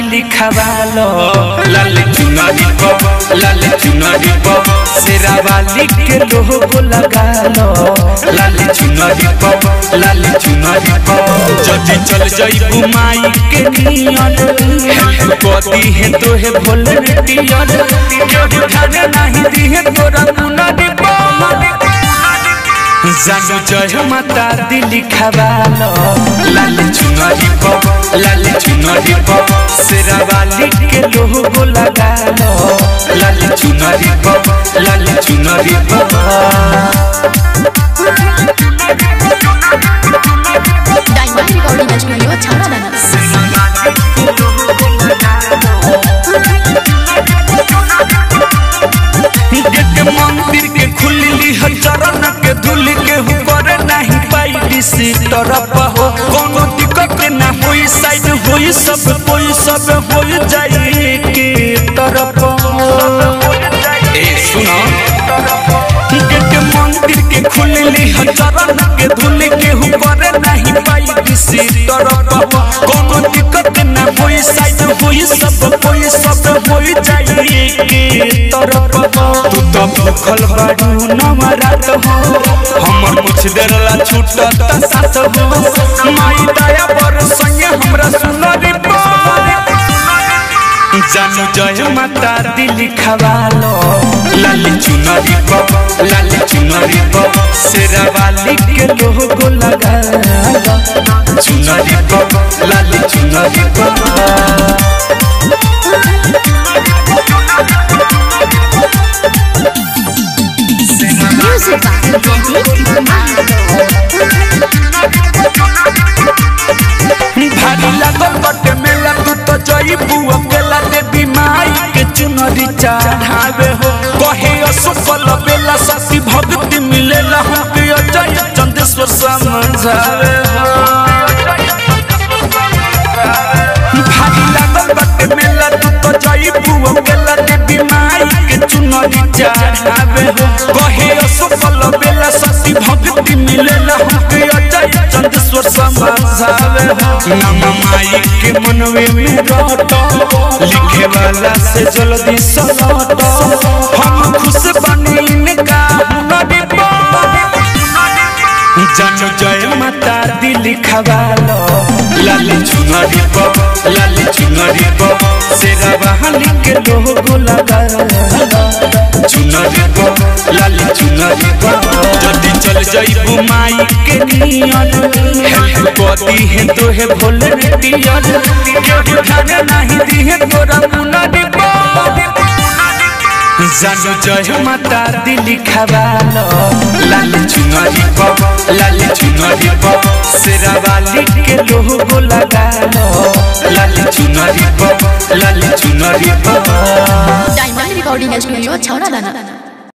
लिखवालो लाल चुनरी प शेरावाली के लोगो लगालो लाल चुनरी प जदी चल जाइबू माई के नियन हेल्प करती है तो है वॉलंटियर केहू ठाने नहीं दी है तोरा मुनरी प जानू जय माता दी लिखवालो लाल चुनरी प शेरावाली के लोगो लगालो लाल चुनरी प डायमंड रिकॉर्डिंग स्टूडियो छावड़ा मंदिर के खुली चरण के धूल के ऊपर नहीं पाई दिसी तरफ हो कोनो दिक्कत ना होई साइड होई सब कोई सब हो जाई के तरफ ए सुनो के मंदिर के खुली चरण के धूल के ऊपर नहीं पाई दिसी तरफ हो कोनो दिक्कत ना होई साइड होई सब कोई सब हो जाई के तरफ तू तो भूखल बाडू नवरात हो हमर कुछ देर ला छूटत साथ हो माई दया पर संगे हमरा सुनरी प जानू जय माता दी लिखवालो लाल चुनरी प शेरावाली के लोगो लगालो चुनरी प लाल चुनरी प भारी लागल बटे मेला तू तो जइबू अकेला देवी माई के चुनरी चढ़ावे हो कहे असफल बेला सती भक्ति मिलेला हमके अजय चंदेश्वर समझावे हो भारी लागल बटे मेला तू तो जइबू अकेला देवी माई के चुनरी चढ़ावे हो कहे असफल बेला सती भक्ति मिलेला हमके अजय चंदेश्वर समझावे हो नाम माई के मनवे में रटो लिखे वाला से जल्दी सलटो हम खुश बनी इनका हुनरी प जानू जय माता दी लिखवालो लाल चुनरी प शेरावाली के लोगो लगालो चुनरी प जदी चल जाइबू माई के नियन हेल्प करती है तो है वॉलंटियर केहू ठाने नहीं दी है तोरा मुनरी प जानू जय माता दी लिखवालो लाल चुनरी प शेरावाली के लोगो लगालो लाल चुनरी प डायमंड रिकॉर्डिंग स्टूडियो छावड़ा।